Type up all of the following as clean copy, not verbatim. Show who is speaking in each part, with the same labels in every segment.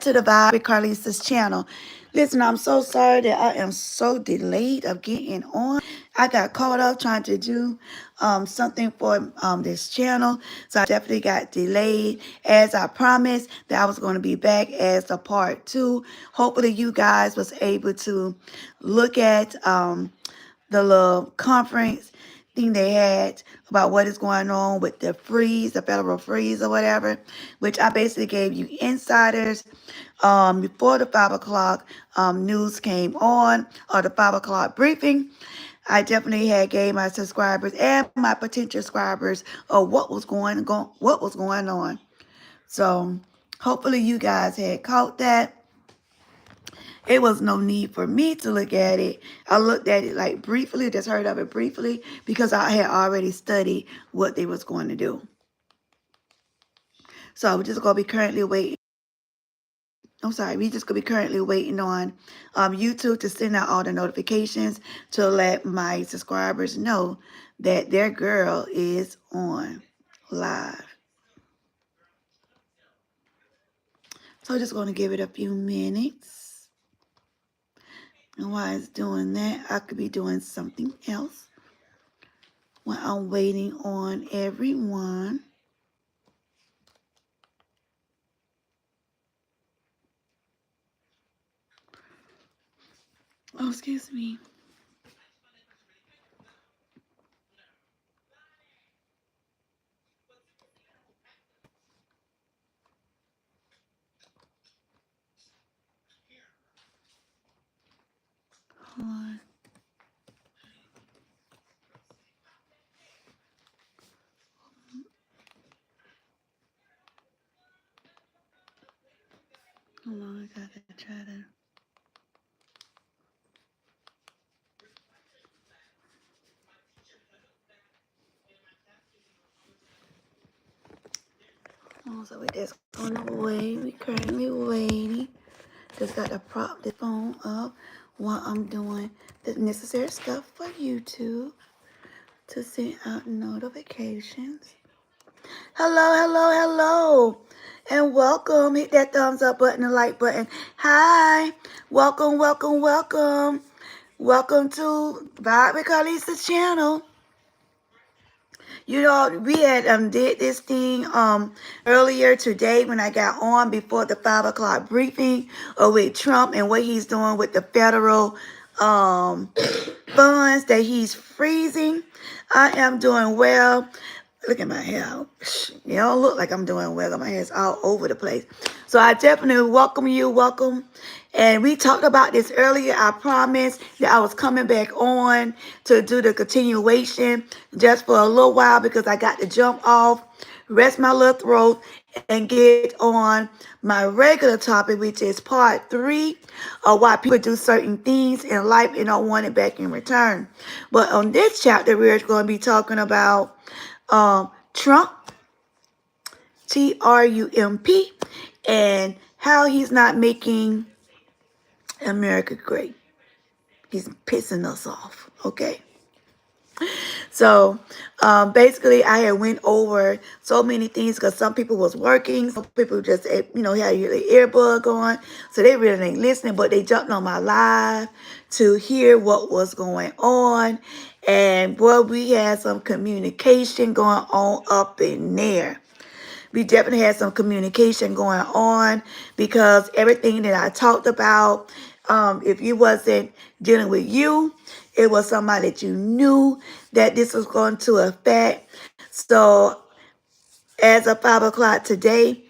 Speaker 1: to the Vibe with Karlisa's channel. Listen, I'm so sorry that I am so delayed of getting on. I got caught up trying to do something for this channel, so I definitely got delayed. As I promised that I was going to be back as a part 2. Hopefully you guys was able to look at the little conference thing they had about what is going on with the freeze, the federal freeze or whatever, which I basically gave you insiders before the 5 o'clock news came on, or the 5 o'clock briefing. I definitely had gave my subscribers and my potential subscribers what was going on. So hopefully you guys had caught that. It was no need for me to look at it. I looked at it like briefly, just heard of it briefly, because I had already studied what they was going to do. So we're just going to be currently waiting. I'm sorry, we just going to be currently waiting on YouTube to send out all the notifications to let my subscribers know that their girl is on live. So just going to give it a few minutes. And while it's doing that, I could be doing something else while I'm waiting on everyone. Oh, excuse me. Hold on. Hold on, I gotta try to. Oh, so we just on the way. We currently waiting. Just got to prop the phone up while I'm doing the necessary stuff for YouTube to send out notifications. Hello, hello, hello. And welcome. Hit that thumbs up button and like button. Hi. Welcome, welcome, welcome. Welcome to Vibe with Karlisa's channel. You know, we had did this thing earlier today when I got on before the 5 o'clock briefing with Trump and what he's doing with the federal um funds that he's freezing. I am doing well. Look at my hair. You don't look like I'm doing well. My hair's all over the place. So I definitely welcome you. Welcome. And we talked about this earlier. I promised that I was coming back on to do the continuation just for a little while because I got to jump off, rest my little throat, and get on my regular topic, which is part 3 of why people do certain things in life and don't want it back in return. But on this chapter, we're going to be talking about Trump, Trump, and how he's not making America great. He's pissing us off, okay? So basically I had went over so many things because some people was working, some people just had the earbud on, so they really ain't listening, but they jumped on my live to hear what was going on. And boy, we had some communication going on up in there. We definitely had some communication going on because everything that I talked about, if you wasn't dealing with you, it was somebody that you knew that this was going to affect. So as of 5 o'clock today,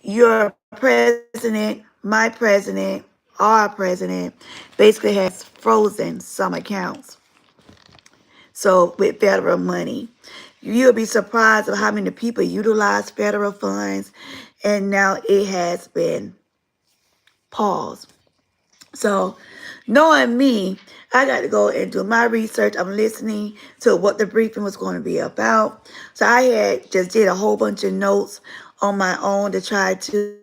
Speaker 1: your president, my president, our president, basically has frozen some accounts. So with federal money, you'll be surprised of how many people utilize federal funds, and now it has been paused. So knowing me, I got to go and do my research. I'm listening to what the briefing was going to be about. So I had just did a whole bunch of notes on my own to try to,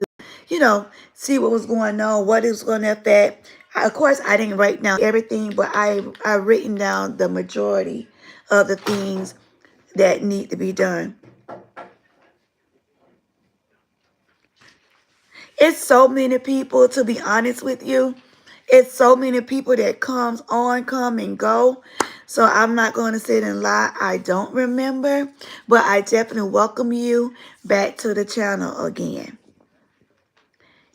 Speaker 1: see what was going on, what it was going to affect. Of course, I didn't write down everything, but I written down the majority of the things that need to be done. It's so many people, to be honest with you. It's so many people that come and go. So I'm not going to sit and lie. I don't remember, but I definitely welcome you back to the channel again.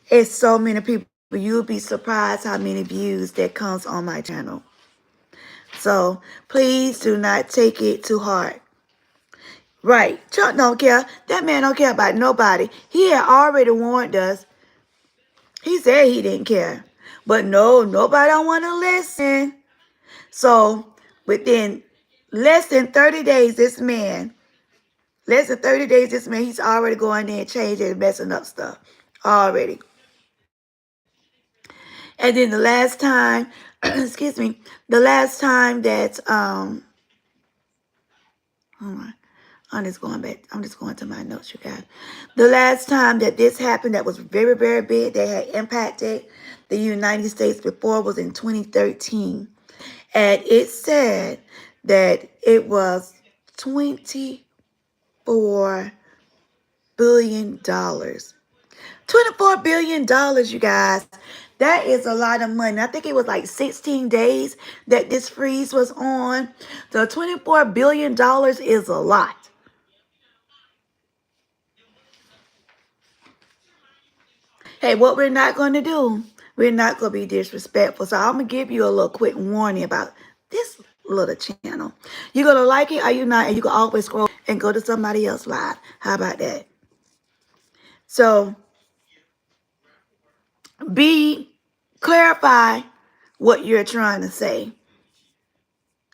Speaker 1: It's so many people. You'll be surprised how many views that comes on my channel. So please do not take it too hard. Right. Chuck don't care. That man don't care about nobody. He had already warned us. He said he didn't care. But no, nobody don't want to listen. So within less than 30 days, this man, he's already going there and changing and messing up stuff. Already. And then the last time, excuse me, the last time that, hold on. I'm just going back. I'm just going to my notes, you guys. The last time that this happened that was very, very big, that had impacted the United States before, was in 2013. And it said that it was $24 billion. $24 billion, you guys. That is a lot of money. I think it was like 16 days that this freeze was on. So $24 billion is a lot. Hey, what we're not going to do, we're not going to be disrespectful. So I'm going to give you a little quick warning about this little channel. You're going to like it or you're not, and you can always scroll and go to somebody else's live. How about that? So clarify what you're trying to say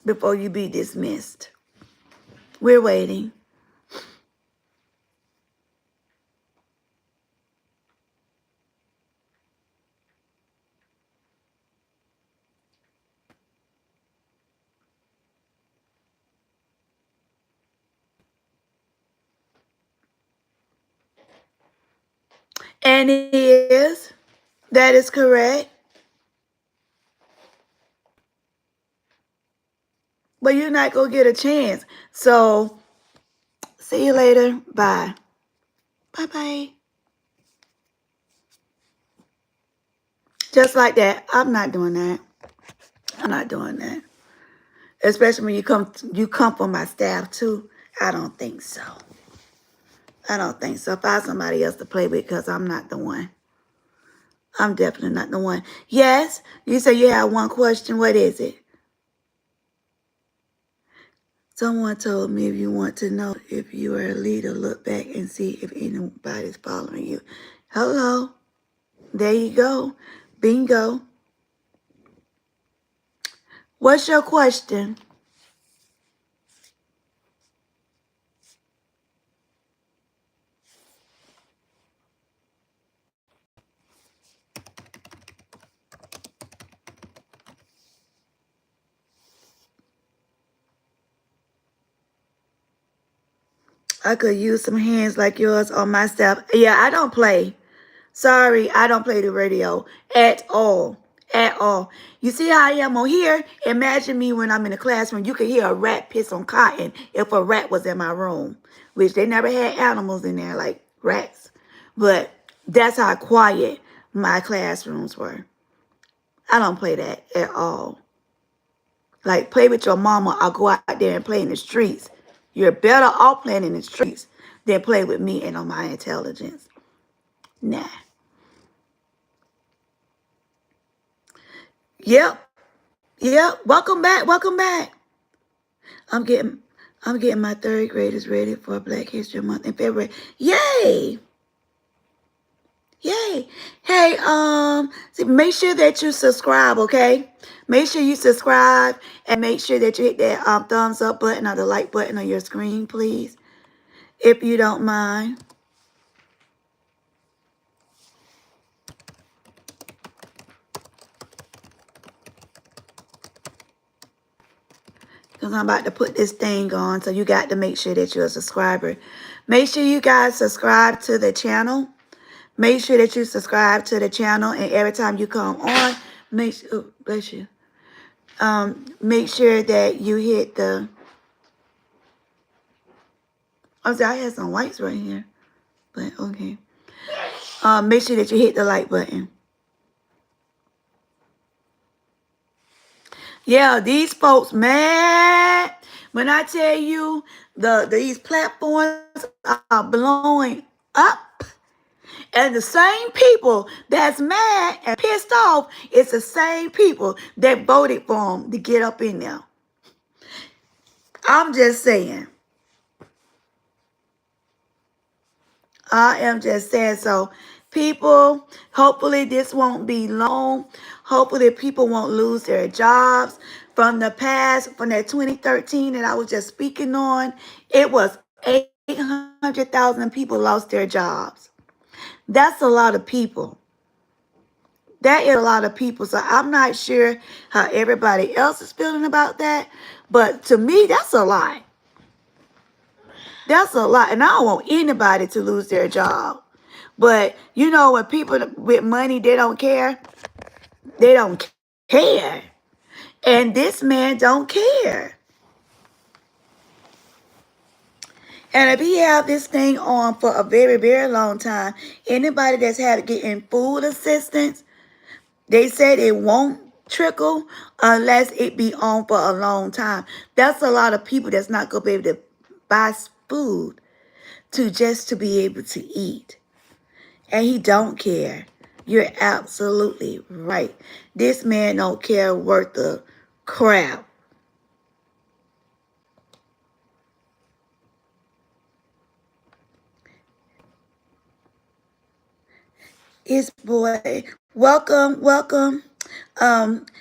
Speaker 1: before you be dismissed. We're waiting. And it is. That is correct. But you're not going to get a chance. So, see you later. Bye. Bye-bye. Just like that. I'm not doing that. I'm not doing that. Especially when you come from my staff too. I don't think so. I don't think so. Find somebody else to play with because I'm not the one. I'm definitely not the one. Yes, you say you have one question. What is it? Someone told me if you want to know if you are a leader, look back and see if anybody's following you. Hello. There you go. Bingo. What's your question? I could use some hands like yours on my staff. Yeah, I don't play. Sorry, I don't play the radio at all. At all. You see how I am on here? Imagine me when I'm in the classroom. You could hear a rat piss on cotton if a rat was in my room, which they never had animals in there like rats. But that's how quiet my classrooms were. I don't play that at all. Like, play with your mama or go out there and play in the streets. You're better off playing in the streets than play with me and on my intelligence. Nah. Yep. Yep. Welcome back. Welcome back. I'm getting my third graders ready for Black History Month in February. Yay! Yay! Hey, make sure that you subscribe, okay? Make sure you subscribe and make sure that you hit that thumbs up button or the like button on your screen, please, if you don't mind. Because I'm about to put this thing on, so you got to make sure that you're a subscriber. Make sure you guys subscribe to the channel. Make sure that you subscribe to the channel, and every time you come on, make sure, oh, bless you. Make sure that you hit the, I had some whites right here, but okay. Make sure that you hit the like button. Yeah, these folks mad. When I tell you these platforms are blowing up. And the same people that's mad and pissed off is the same people that voted for him to get up in there. I'm just saying. I am just saying. So, people, hopefully this won't be long. Hopefully people won't lose their jobs. From the past, from that 2013 that I was just speaking on, it was 800,000 people lost their jobs. That's a lot of people. That is a lot of people. So I'm not sure how everybody else is feeling about that. But to me, that's a lot. That's a lot. And I don't want anybody to lose their job. But, you know, when people with money, they don't care. They don't care. And this man don't care. And if he have this thing on for a very, very long time, anybody that's had getting food assistance, they said it won't trickle unless it be on for a long time. That's a lot of people that's not going to be able to buy food to be able to eat. And he don't care. You're absolutely right. This man don't care worth the crap. His boy, welcome.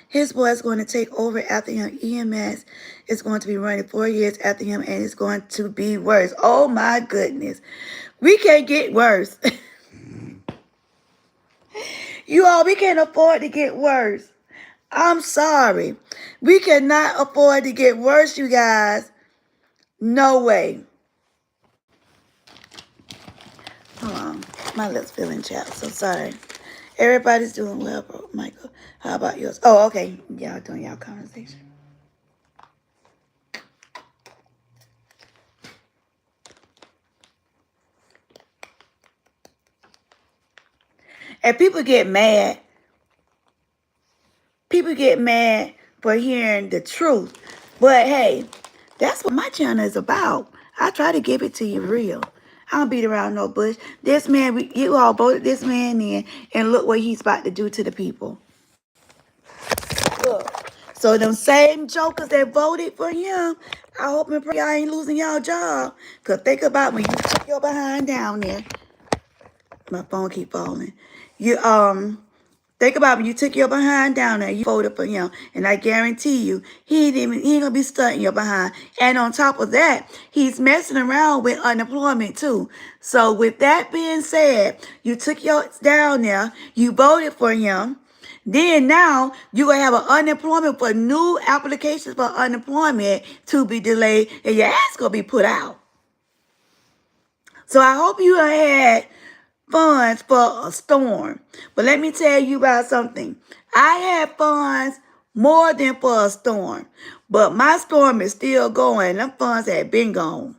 Speaker 1: His boy is going to take over after him. EMS is going to be running 4 years after him, and it's going to be worse. Oh my goodness. We can't get worse. You all, we can't afford to get worse. I'm sorry. We cannot afford to get worse, you guys. No way. Hold on. My lips feeling chapped, so sorry. Everybody's doing well, bro. Michael, how about yours? Oh, okay. Y'all doing y'all conversation. And people get mad. People get mad for hearing the truth. But hey, that's what my channel is about. I try to give it to you real. I don't beat around no bush. This man, you all voted this man in, and look what he's about to do to the people. Look. So them same jokers that voted for him, I hope and pray y'all ain't losing y'all job. Because think about when you took your behind down there. My phone keep falling. You think about when you took your behind down there, you voted for him. And I guarantee you, he ain't gonna be stunting your behind. And on top of that, he's messing around with unemployment too. So with that being said, you took your down there, you voted for him. Then now you're going to have an unemployment for new applications for unemployment to be delayed, and your ass going to be put out. So I hope you had funds for a storm. But let me tell you about something. I had funds more than for a storm. But my storm is still going. Them funds had been gone.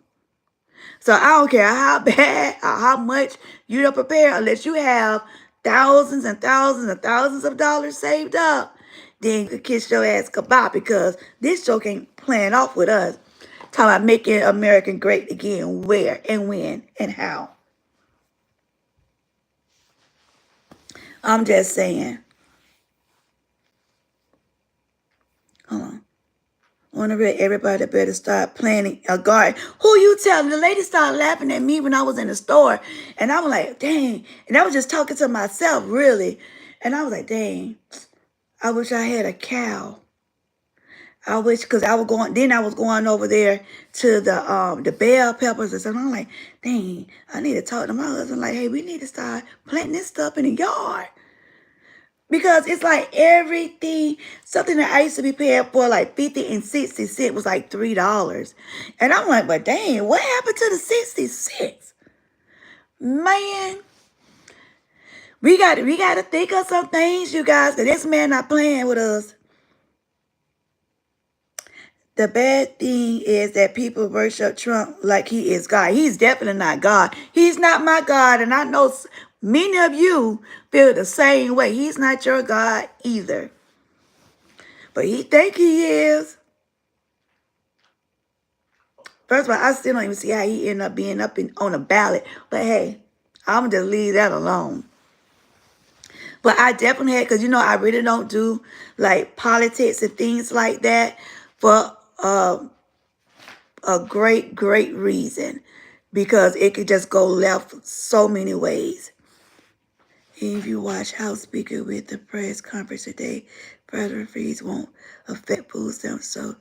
Speaker 1: So I don't care how bad or how much you don't prepare, unless you have thousands and thousands and thousands of dollars saved up, then you can kiss your ass goodbye, because this joke ain't playing off with us. Talking about making America great again, where and when and how. I'm just saying. Hold on. On the red, everybody better start planting a garden. Who you telling? The lady started laughing at me when I was in the store. And I was like, dang. And I was just talking to myself, really. And I was like, dang, I wish I had a cow. I wish, because I was going over there to the bell peppers and stuff. I'm like, dang, I need to talk to my husband. Like, hey, we need to start planting this stuff in the yard. Because it's like everything, something that I used to be paying for like 50 and 60 cents was like $3. And I'm like, but dang, what happened to the 66? Man, we got to think of some things, you guys, because this man not playing with us. The bad thing is that people worship Trump like he is God. He's definitely not God. He's not my God. And I know Many of you feel the same way. He's not your God either. But he think he is. First of all, I still don't even see how he ended up being on a ballot. But hey, I'm going to just leave that alone. But I definitely had, because I really don't do like politics and things like that for a great, great reason. Because it could just go left so many ways. If you watch House Speaker with the press conference today, federal fees won't affect food stamps. So,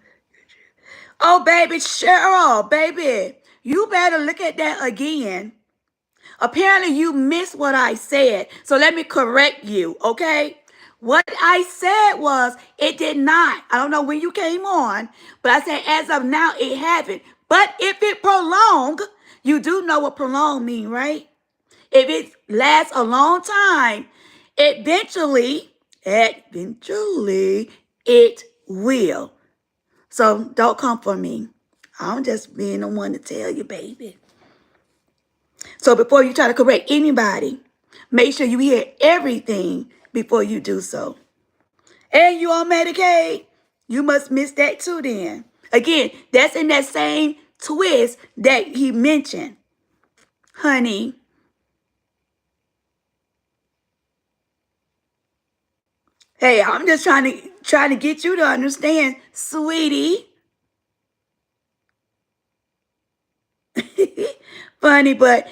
Speaker 1: oh, baby, Cheryl, baby, you better look at that again. Apparently, you missed what I said. So let me correct you, okay? What I said was it did not. I don't know when you came on, but I said as of now, it haven't. But if it prolonged, you do know what prolonged mean, right? If it lasts a long time, eventually, it will. So don't come for me. I'm just being the one to tell you, baby. So before you try to correct anybody, make sure you hear everything before you do so. And you on Medicaid, you must miss that too then. Again, that's in that same twist that he mentioned. Honey, hey, I'm just trying to get you to understand, sweetie. Funny, but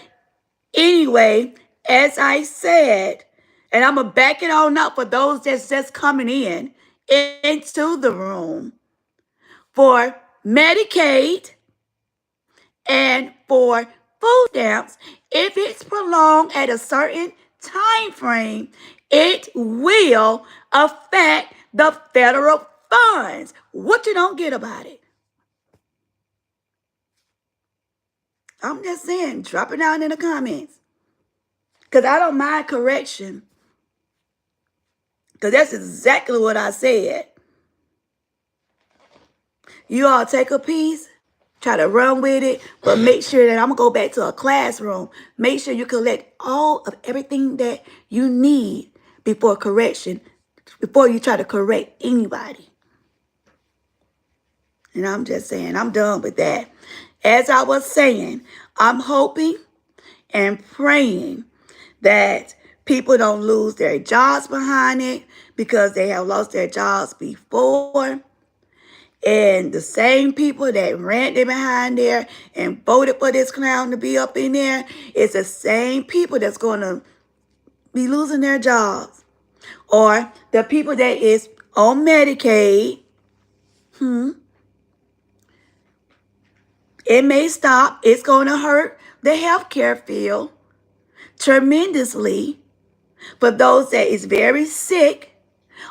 Speaker 1: anyway, as I said, and I'm going to back it on up for those that's just coming into the room, for Medicaid and for food stamps, if it's prolonged at a certain time frame, it will affect the federal funds. What you don't get about it? I'm just saying, drop it down in the comments. Because I don't mind correction. Because that's exactly what I said. You all take a piece, try to run with it, but make sure that I'm going to go back to a classroom. Make sure you collect all of everything that you need before correction, before you try to correct anybody. And I'm just saying, I'm done with that. As I was saying, I'm hoping and praying that people don't lose their jobs behind it because they have lost their jobs before. And the same people that ran there behind there and voted for this clown to be up in there, it's the same people that's going to be losing their jobs. Or the people that is on Medicaid, it may stop. It's going to hurt the healthcare field tremendously. For those that is very sick,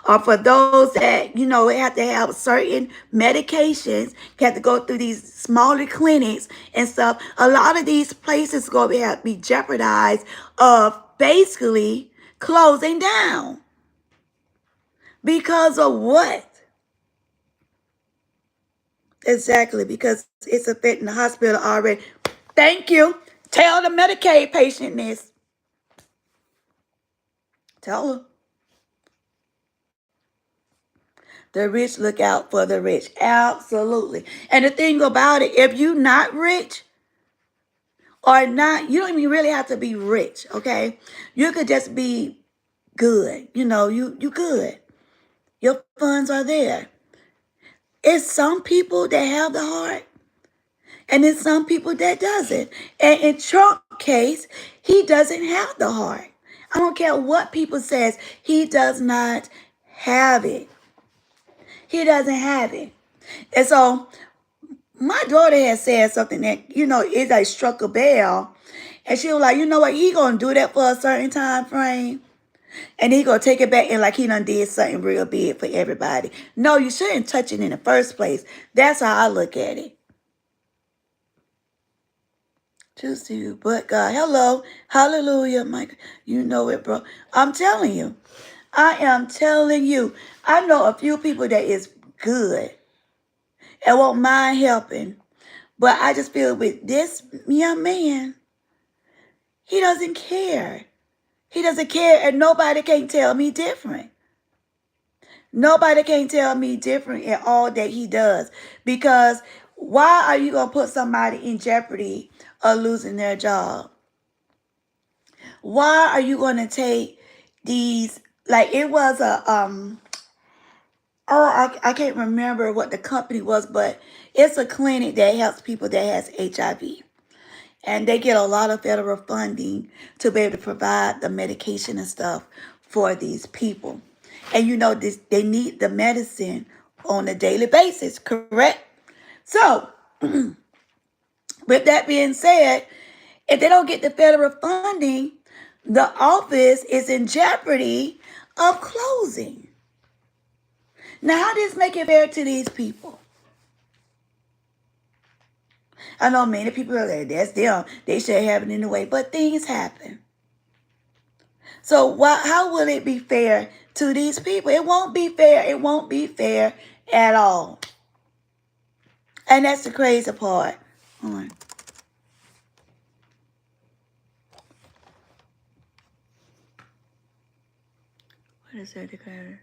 Speaker 1: or for those that, have to have certain medications, have to go through these smaller clinics and stuff, a lot of these places going to have to be jeopardized of basically closing down. Because of what? Exactly, because it's affecting the hospital already. Thank you. Tell the Medicaid patient this. Tell her. The rich look out for the rich. Absolutely. And the thing about it, if you're not rich or not, you don't even really have to be rich, okay? You could just be good. You good. Your funds are there. It's some people that have the heart, and it's some people that doesn't. And in Trump's case, he doesn't have the heart. I don't care what people says. He does not have it. He doesn't have it. And so my daughter had said something that, it like struck a bell. And she was like, you know what, he gonna do that for a certain time frame. And he gonna take it back and like he done did something real big for everybody. No, you shouldn't touch it in the first place. That's how I look at it. Just you, but God. Hello. Hallelujah, Mike. You know it, bro. I'm telling you. I am telling you. I know a few people that is good and won't mind helping. But I just feel with this young man, he doesn't care. He doesn't care, and nobody can tell me different. Nobody can tell me different in all that he does. Because why are you going to put somebody in jeopardy of losing their job? Why are you going to take these, like it was a, I can't remember what the company was, but it's a clinic that helps people that has HIV. And they get a lot of federal funding to be able to provide the medication and stuff for these people. And you know, they need the medicine on a daily basis, correct? So, with that being said, if they don't get the federal funding, the office is in jeopardy of closing. Now, how does this make it fair to these people? I know many people are like, that's them. They should have it in a way, but things happen. So how will it be fair to these people? It won't be fair. It won't be fair at all. And that's the crazy part. Hold on. What is that declared?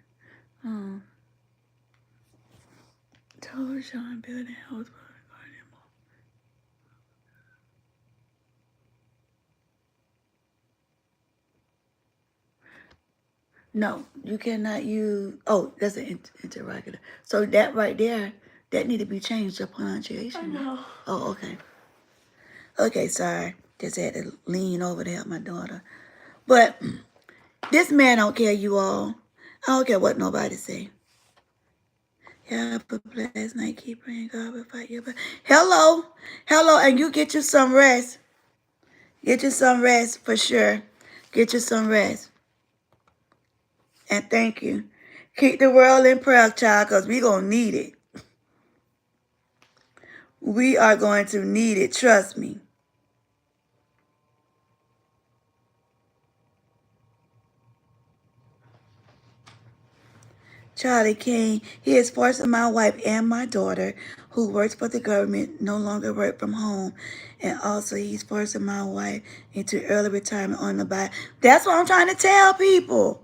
Speaker 1: Total Sean building house. No, you cannot use. Oh, that's an interrogator. So that right there, that need to be changed, the pronunciation. I know. Oh, okay. Okay, sorry. Just had to lean over to help my daughter. But this man don't care, you all. I don't care what nobody say. Yeah, but last night keep praying God will fight your battle. Hello, and you get you some rest. Get you some rest for sure. Get you some rest. And thank you. Keep the world in prayer, child, because we going to need it. We are going to need it. Trust me. Charlie King, he is forcing my wife and my daughter, who works for the government, no longer work from home. And also he's forcing my wife into early retirement on the buy. That's what I'm trying to tell people.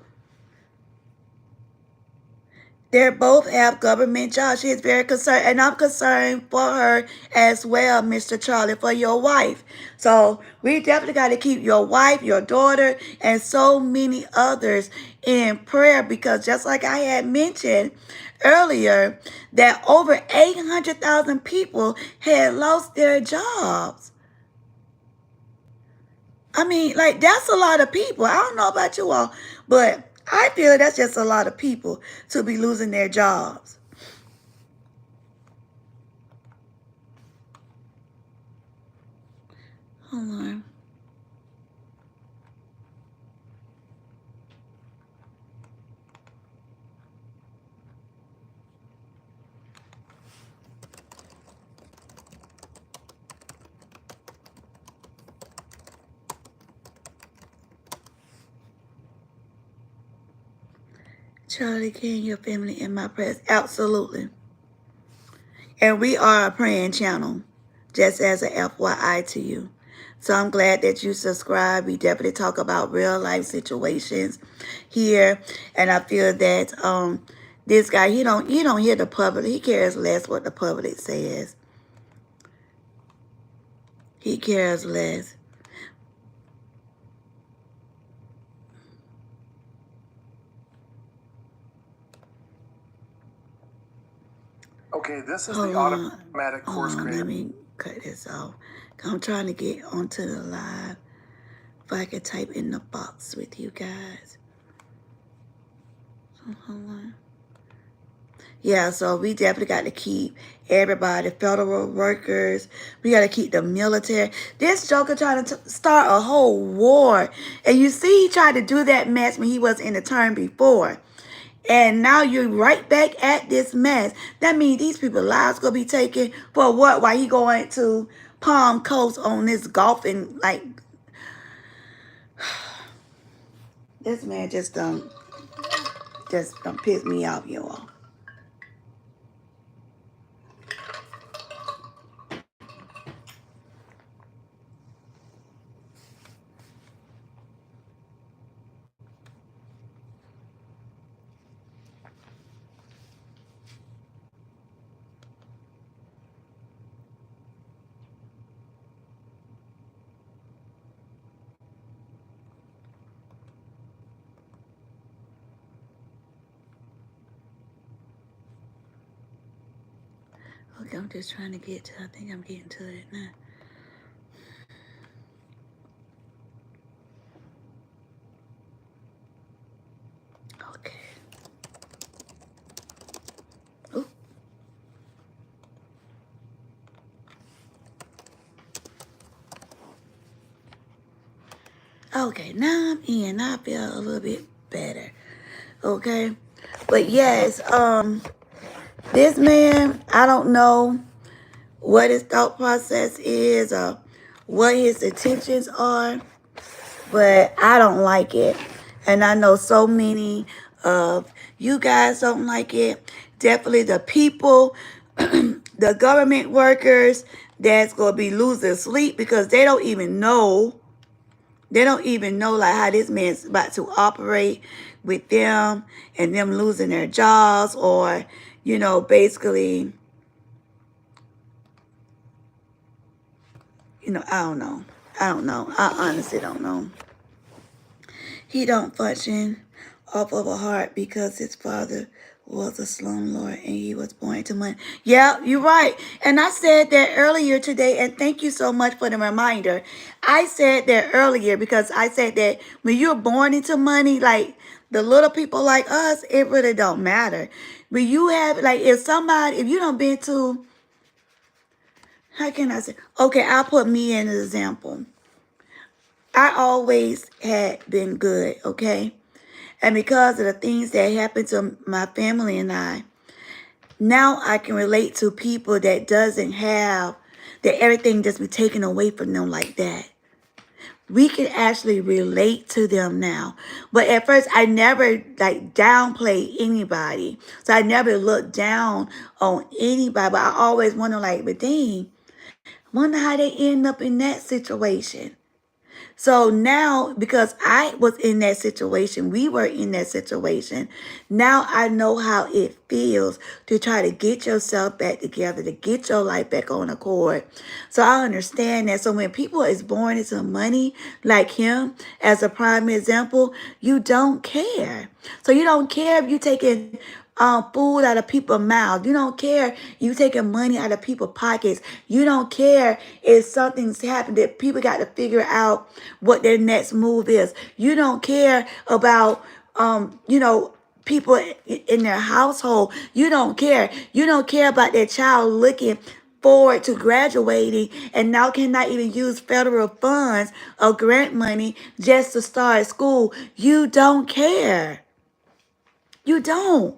Speaker 1: They both have government jobs. She is very concerned, and I'm concerned for her as well, Mr. Charlie, for your wife. So we definitely got to keep your wife, your daughter, and so many others in prayer, because just like I had mentioned earlier, that over 800,000 people had lost their jobs. I mean, like, that's a lot of people. I don't know about you all, but I feel that's just a lot of people to be losing their jobs. Hold on. Charlie King, your family in my prayers. Absolutely. And we are a praying channel, just as a FYI to you. So I'm glad that you subscribe. We definitely talk about real life situations here. And I feel that this guy, he don't hear the public. He cares less what the public says. He cares less.
Speaker 2: Okay, this is the automatic course creator.
Speaker 1: Let me cut this off. I'm trying to get onto the live. If I could type in the box with you guys. So hold on. Yeah, so we definitely got to keep everybody, federal workers. We got to keep the military. This joker trying to start a whole war. And you see, he tried to do that mess when he was in the term before. And now you're right back at this mess. That means these people's lives going to be taken for what? While he going to Palm Coast on this golfing, like, this man just piss me off, you all. Okay, I'm just trying to get to, I think I'm getting to it now. Okay. Ooh. Okay, now I'm in. I feel a little bit better. Okay. But yes, this man, I don't know what his thought process is or what his intentions are, but I don't like it. And I know so many of you guys don't like it. Definitely the people, the government workers that's going to be losing sleep because they don't even know. They don't even know like how this man's about to operate with them and them losing their jobs or, basically, I don't know. I don't know. I honestly don't know. He don't function off of a heart because his father was a slumlord and he was born into money. Yeah, you're right. And I said that earlier today, and thank you so much for the reminder. I said that earlier because I said that when you're born into money, like the little people like us, it really don't matter. When you have, like, if you don't been to, how can I say? Okay, I'll put me in an example. I always had been good, okay? And because of the things that happened to my family and I, now I can relate to people that doesn't have, that everything just be taken away from them like that. We can actually relate to them now. But at first, I never like downplay anybody. So I never looked down on anybody. But I always wonder like, but dang, wonder how they end up in that situation. So now, because I was in that situation, we were in that situation, now I know how it feels to try to get yourself back together, to get your life back on accord. So I understand that. So when people is born into money, like him, as a prime example, you don't care. So you don't care if you taking food out of people's mouths. You don't care you taking money out of people's pockets. You don't care if something's happened that people got to figure out what their next move is. You don't care about people in their household. You don't care. You don't care about their child looking forward to graduating and now cannot even use federal funds or grant money just to start school. You don't care. You don't.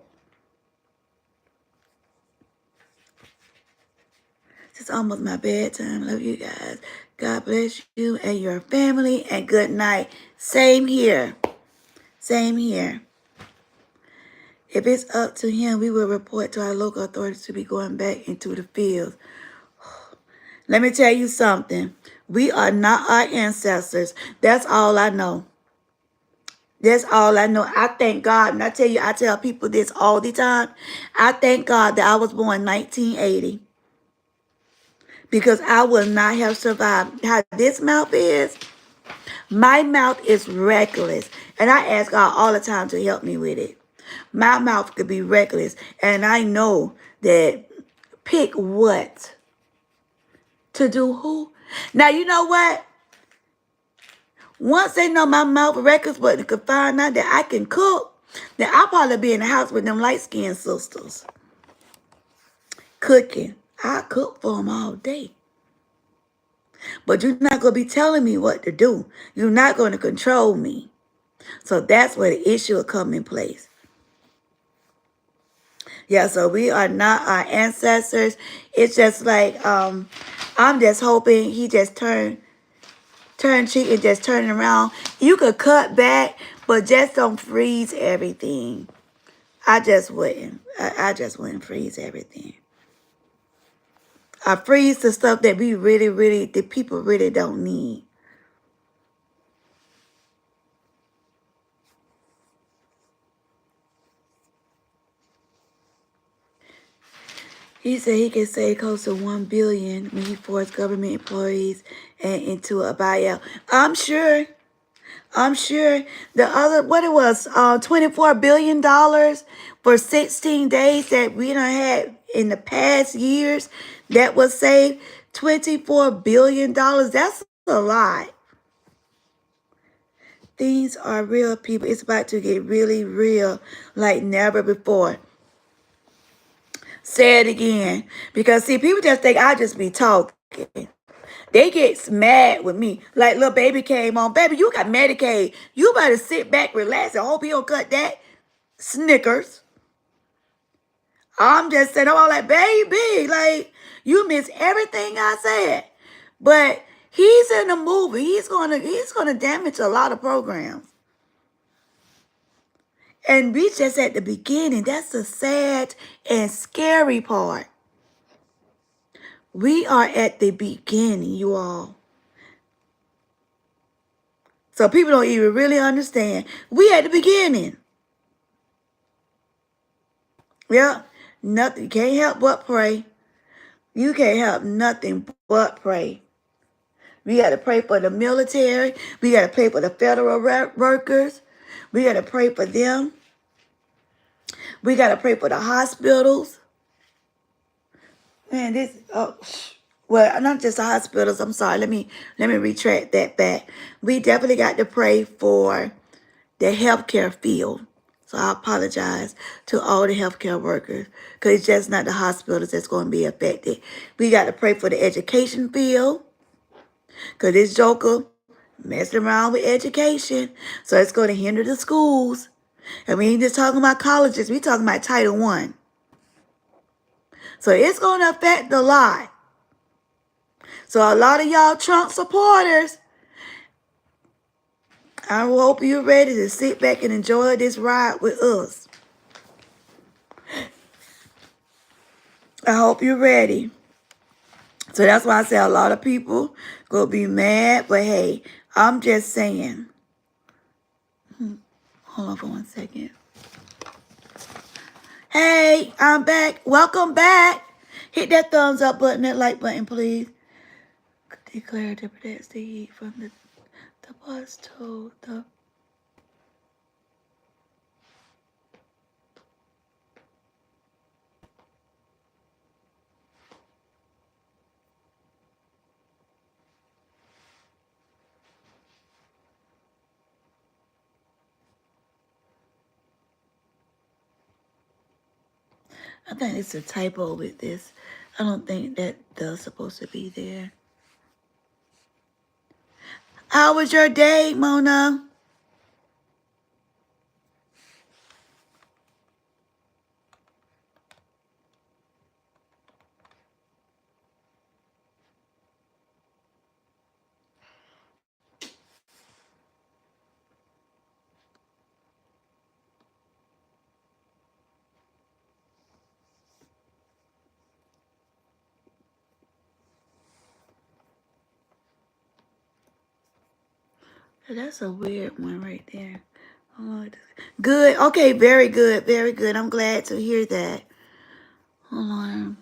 Speaker 1: It's almost my bedtime. Love you guys. God bless you and your family, and good night. Same here. Same here. If it's up to him, we will report to our local authorities to be going back into the fields. Let me tell you something. We are not our ancestors. That's all I know. That's all I know. I thank God. And I tell people this all the time. I thank God that I was born 1980. Because I would not have survived. How this mouth is, my mouth is reckless. And I ask God all the time to help me with it. My mouth could be reckless. And I know that pick what to do who. Now, you know what? Once they know my mouth reckless, but they could find out that I can cook, then I'll probably be in the house with them light-skinned sisters. Cooking. I cook for them all day. But you're not going to be telling me what to do. You're not going to control me. So that's where the issue will come in place. Yeah, so we are not our ancestors. It's just like, I'm just hoping he just turn cheek and just turn around. You could cut back, but just don't freeze everything. I just wouldn't. I just wouldn't freeze everything. I freeze the stuff that we really, the people really don't need. He said he could save close to $1 billion when he forced government employees into a buyout. I'm sure. I'm sure the other, what it was, $24 billion for 16 days that we done had in the past years that was saved. $24 billion. That's a lot. Things are real, people. It's about to get really real like never before. Say it again. Because, see, people just think I just be talking. They get mad with me. Like little baby came on. Baby, you got Medicaid. You better sit back, relax, and hope you don't cut that Snickers. I'm just saying, I'm all like, baby, like, you miss everything I said. But he's in the movie. He's gonna damage a lot of programs. And we just at the beginning. That's the sad and scary part. We are at the beginning, you all. So people don't even really understand. We at the beginning. Yeah. Nothing. You can't help but pray. You can't help nothing but pray. We got to pray for the military. We got to pray for the federal workers. We got to pray for them. We got to pray for the hospitals. Man, well, not just the hospitals. I'm sorry. Let me retract that back. We definitely got to pray for the healthcare field. So I apologize to all the healthcare workers because it's just not the hospitals that's going to be affected. We got to pray for the education field because this joker messing around with education. So it's going to hinder the schools. And we ain't just talking about colleges. We talking about Title One. So it's going to affect a lot. So a lot of y'all Trump supporters, I hope you're ready to sit back and enjoy this ride with us. I hope you're ready. So that's why I say a lot of people gonna be mad. But hey, I'm just saying. Hold on for 1 second. Hey, I'm back. Welcome back. Hit that thumbs up button, that like button, please. Declare to protect the heat from the bus told the. I think it's a typo with this. I don't think that does supposed to be there. How was your day, Mona? That's a weird one right there. Oh, good. Okay, very good. Very good. I'm glad to hear that. Hold on.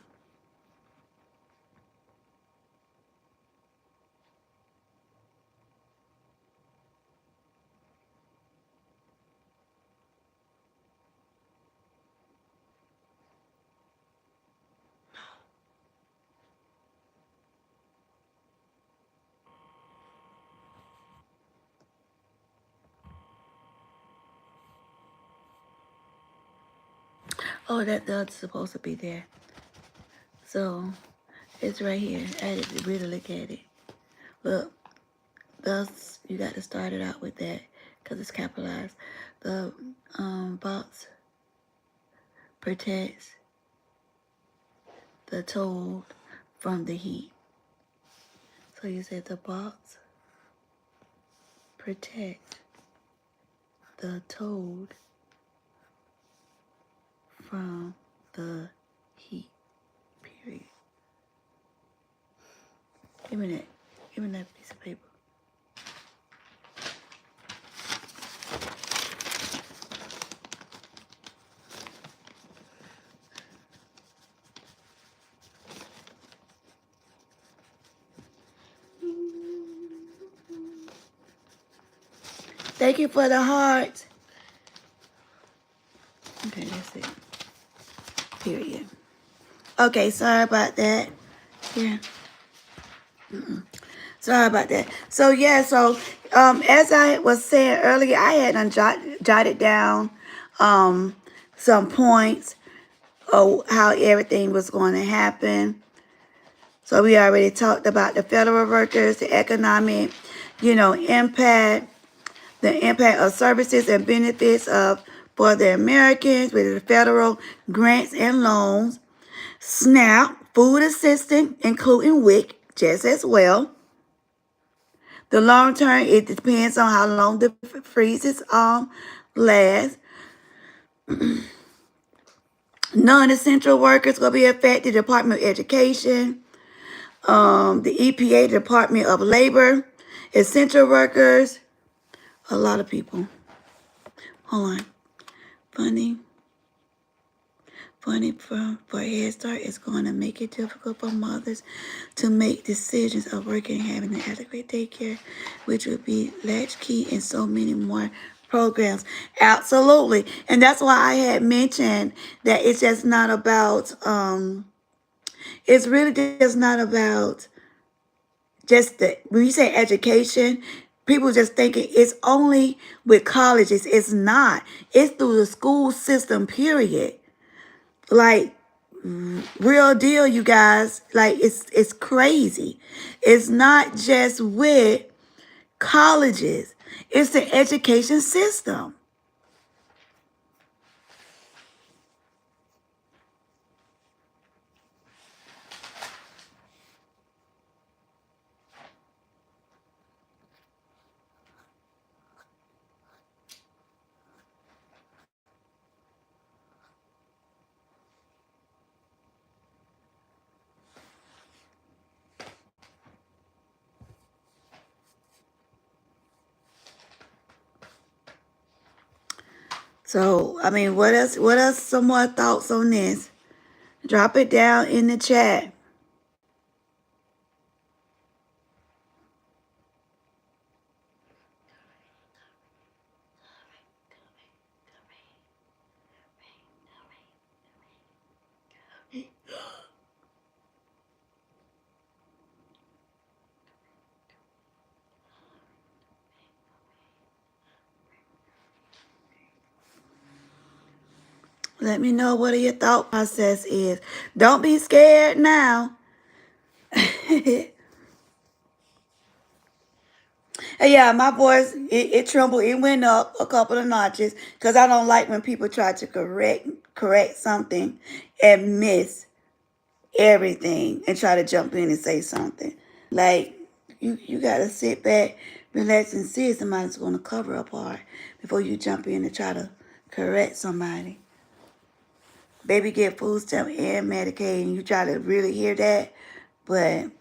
Speaker 1: Oh, that's supposed to be there. So it's right here. I had to really look at it. Look, thus you got to start it out with that because it's capitalized. The box protects the toad from the heat. So you said the box protects the toad from the heat. Period. Give me that. Give me that piece of paper. Thank you for the heart. Okay, that's it. Period. Okay, sorry about that. Yeah. Sorry about that. So yeah, as I was saying earlier, I had jotted down some points of how everything was going to happen. So we already talked about the federal workers, the economic, impact, the impact of services and benefits for the Americans with the federal grants and loans, SNAP, food assistance, including WIC, just as well. The long term, it depends on how long the freezes last. Non-essential workers will be affected. Department of Education, the EPA, Department of Labor, essential workers, a lot of people. Hold on. Funding for Head Start is going to make it difficult for mothers to make decisions of working and having an adequate daycare, which would be latchkey in so many more programs. Absolutely. And that's why I had mentioned that it's just not about, it's really just not about when you say education, people just thinking it's only with colleges. It's not. It's through the school system, period. Like, real deal, you guys. Like, it's crazy. It's not just with colleges. It's the education system. So, I mean, what else? What else? Some more thoughts on this? Drop it down in the chat. Let me know what your thought process is. Don't be scared now. Yeah, my voice, it trembled. It went up a couple of notches because I don't like when people try to correct something and miss everything and try to jump in and say something. Like, you got to sit back, relax, and see if somebody's going to cover a part before you jump in and try to correct somebody. Baby get food stamp and Medicaid, and you try to really hear that. But,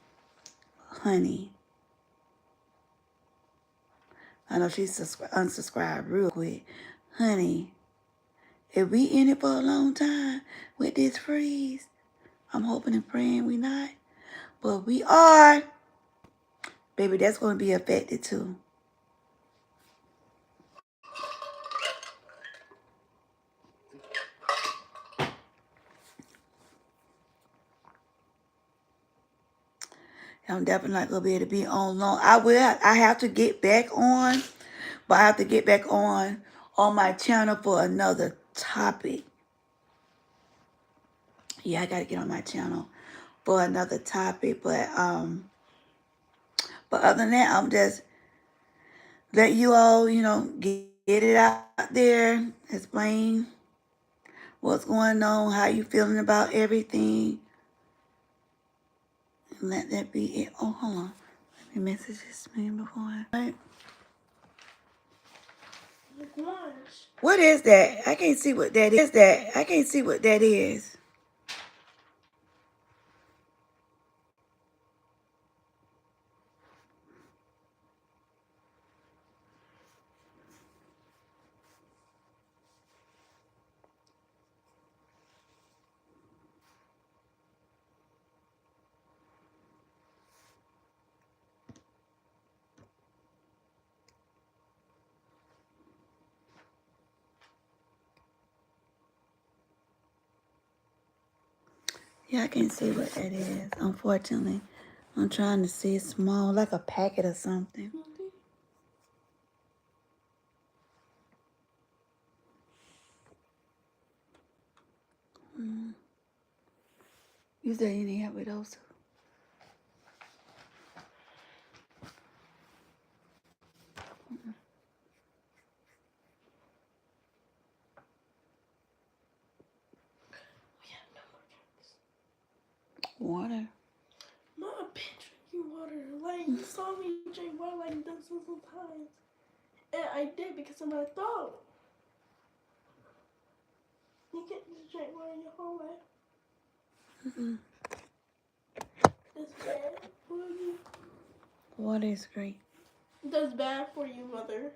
Speaker 1: honey, I know she's unsubscribed real quick. Honey, if we in it for a long time with this freeze, I'm hoping and praying we not. But we are. Baby, that's going to be affected too. I'm definitely not going to be able to be on long. I have to get back on. But I have to get back on my channel for another topic. Yeah, I got to get on my channel for another topic. But other than that, I'm just let you all, get it out there, explain what's going on, how you feeling about everything, and let that be it. Oh, hold on, let me message this man before. Right. What is that? I can't see what that is. I can't see what that is. Yeah, I can't see what that is, unfortunately. I'm trying to see it small, like a packet or something. You say you need help with those? Water.
Speaker 3: Not a bitch drinking water. Like, you saw me drink water like dozens of times. And I did because of my throat. You can't just drink water your whole life.
Speaker 1: Mm-mm.
Speaker 3: That's bad for you.
Speaker 1: Water is great.
Speaker 3: That's bad for you, mother.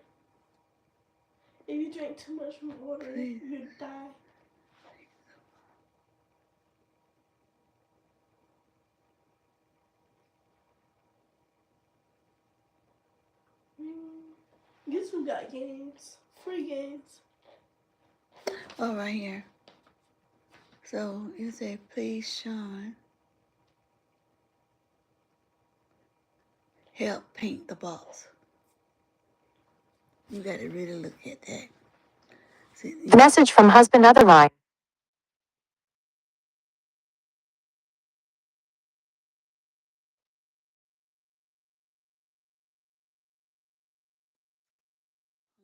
Speaker 3: If you drink too much water,
Speaker 1: Please.
Speaker 3: you'd die. Guess we got games. Free games.
Speaker 1: Oh, right here. So you say, please, Sean, help paint the box. You got to really look at that. See,
Speaker 4: Message from husband other line.